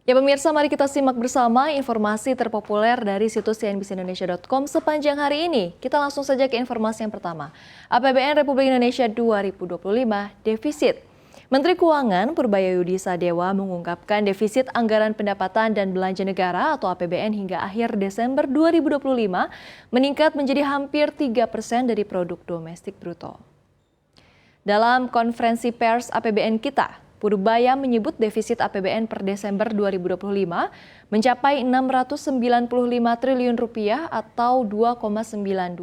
Ya pemirsa, mari kita simak bersama informasi terpopuler dari situs cnbcindonesia.com sepanjang hari ini. Kita langsung saja ke informasi yang pertama. APBN Republik Indonesia 2025 defisit. Menteri Keuangan Purbayayudi Sadewa mengungkapkan defisit anggaran pendapatan dan belanja negara atau APBN hingga akhir Desember 2025 meningkat menjadi hampir 3% dari produk domestik bruto. Dalam konferensi pers APBN kita, Purbaya menyebut defisit APBN per Desember 2025 mencapai 695 triliun rupiah atau 2,92%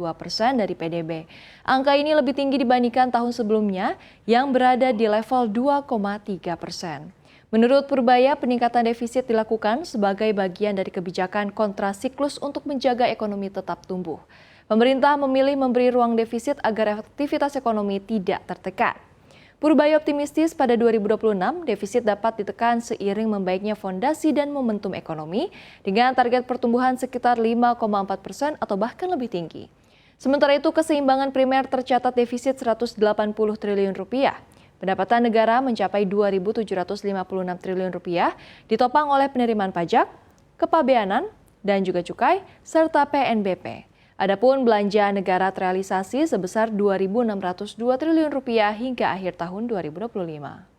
dari PDB. Angka ini lebih tinggi dibandingkan tahun sebelumnya yang berada di level 2,3%. Menurut Purbaya, peningkatan defisit dilakukan sebagai bagian dari kebijakan kontrasiklus untuk menjaga ekonomi tetap tumbuh. Pemerintah memilih memberi ruang defisit agar aktivitas ekonomi tidak tertekan. Purbaya optimistis pada 2026 defisit dapat ditekan seiring membaiknya fondasi dan momentum ekonomi dengan target pertumbuhan sekitar 5,4% atau bahkan lebih tinggi. Sementara itu keseimbangan primer tercatat defisit 180 triliun rupiah. Pendapatan negara mencapai 2.756 triliun rupiah ditopang oleh penerimaan pajak, kepabeanan, dan juga cukai serta PNBP. Adapun belanja negara terrealisasi sebesar 2.602 triliun rupiah hingga akhir tahun 2025.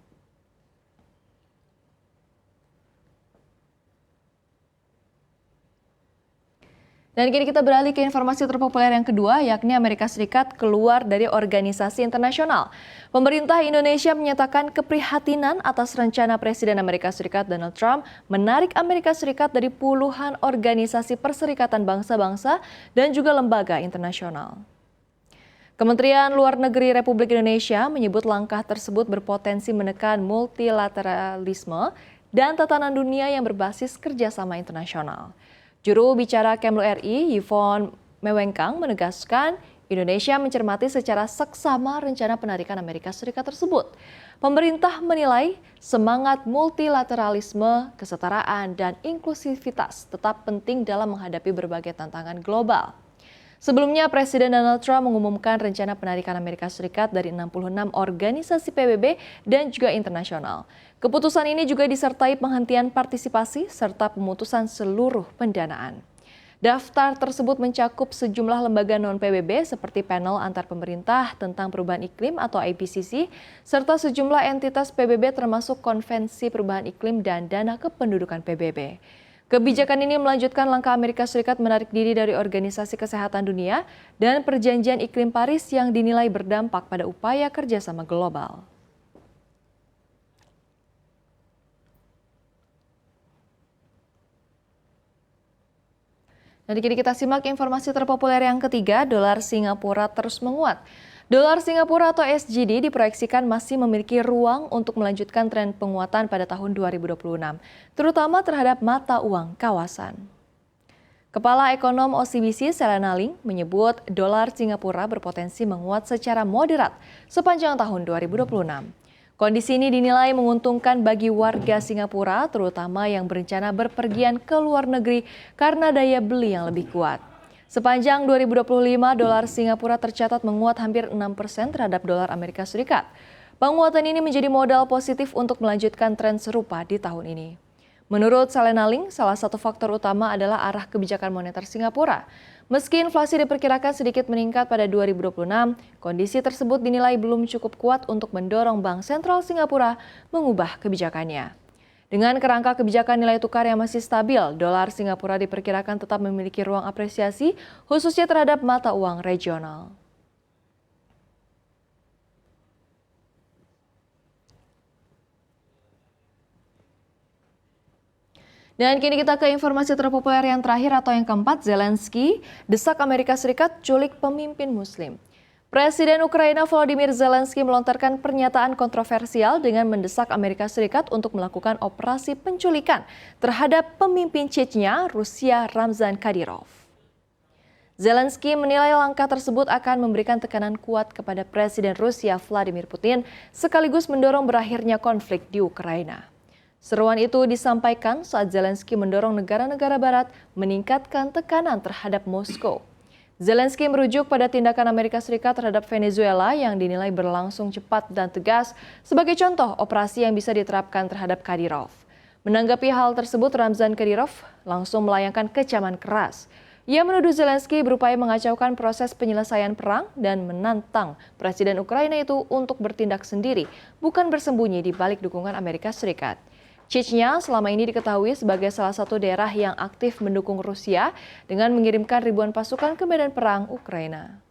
Dan kini kita beralih ke informasi terpopuler yang kedua, yakni Amerika Serikat keluar dari organisasi internasional. Pemerintah Indonesia menyatakan keprihatinan atas rencana Presiden Amerika Serikat Donald Trump menarik Amerika Serikat dari puluhan organisasi perserikatan bangsa-bangsa dan juga lembaga internasional. Kementerian Luar Negeri Republik Indonesia menyebut langkah tersebut berpotensi menekan multilateralisme dan tatanan dunia yang berbasis kerjasama internasional. Juru bicara Kemlu RI, Yvonne Mewengkang, menegaskan Indonesia mencermati secara seksama rencana penarikan Amerika Serikat tersebut. Pemerintah menilai semangat multilateralisme, kesetaraan, dan inklusivitas tetap penting dalam menghadapi berbagai tantangan global. Sebelumnya, Presiden Donald Trump mengumumkan rencana penarikan Amerika Serikat dari 66 organisasi PBB dan juga internasional. Keputusan ini juga disertai penghentian partisipasi serta pemutusan seluruh pendanaan. Daftar tersebut mencakup sejumlah lembaga non-PBB seperti panel antar pemerintah tentang perubahan iklim atau IPCC, serta sejumlah entitas PBB termasuk Konvensi Perubahan Iklim dan Dana Kependudukan PBB. Kebijakan ini melanjutkan langkah Amerika Serikat menarik diri dari Organisasi Kesehatan Dunia dan Perjanjian Iklim Paris yang dinilai berdampak pada upaya kerjasama global. Dan kini kita simak informasi terpopuler yang ketiga, dolar Singapura terus menguat. Dolar Singapura atau SGD diproyeksikan masih memiliki ruang untuk melanjutkan tren penguatan pada tahun 2026, terutama terhadap mata uang kawasan. Kepala Ekonom OCBC Selena Ling menyebut dolar Singapura berpotensi menguat secara moderat sepanjang tahun 2026. Kondisi ini dinilai menguntungkan bagi warga Singapura, terutama yang berencana berpergian ke luar negeri karena daya beli yang lebih kuat. Sepanjang 2025, dolar Singapura tercatat menguat hampir 6% terhadap dolar Amerika Serikat. Penguatan ini menjadi modal positif untuk melanjutkan tren serupa di tahun ini. Menurut Selena Ling, salah satu faktor utama adalah arah kebijakan moneter Singapura. Meski inflasi diperkirakan sedikit meningkat pada 2026, kondisi tersebut dinilai belum cukup kuat untuk mendorong Bank Sentral Singapura mengubah kebijakannya. Dengan kerangka kebijakan nilai tukar yang masih stabil, dolar Singapura diperkirakan tetap memiliki ruang apresiasi, khususnya terhadap mata uang regional. Dan kini kita ke informasi terpopuler yang terakhir atau yang keempat, Zelensky desak Amerika Serikat culik pemimpin Muslim. Presiden Ukraina Volodymyr Zelensky melontarkan pernyataan kontroversial dengan mendesak Amerika Serikat untuk melakukan operasi penculikan terhadap pemimpin Chechnya, Rusia Ramzan Kadyrov. Zelensky menilai langkah tersebut akan memberikan tekanan kuat kepada Presiden Rusia Vladimir Putin sekaligus mendorong berakhirnya konflik di Ukraina. Seruan itu disampaikan saat Zelensky mendorong negara-negara barat meningkatkan tekanan terhadap Moskow. Zelensky merujuk pada tindakan Amerika Serikat terhadap Venezuela yang dinilai berlangsung cepat dan tegas sebagai contoh operasi yang bisa diterapkan terhadap Kadyrov. Menanggapi hal tersebut, Ramzan Kadyrov langsung melayangkan kecaman keras. Ia menuduh Zelensky berupaya mengacaukan proses penyelesaian perang dan menantang Presiden Ukraina itu untuk bertindak sendiri, bukan bersembunyi di balik dukungan Amerika Serikat. Chechnya selama ini diketahui sebagai salah satu daerah yang aktif mendukung Rusia dengan mengirimkan ribuan pasukan ke medan perang Ukraina.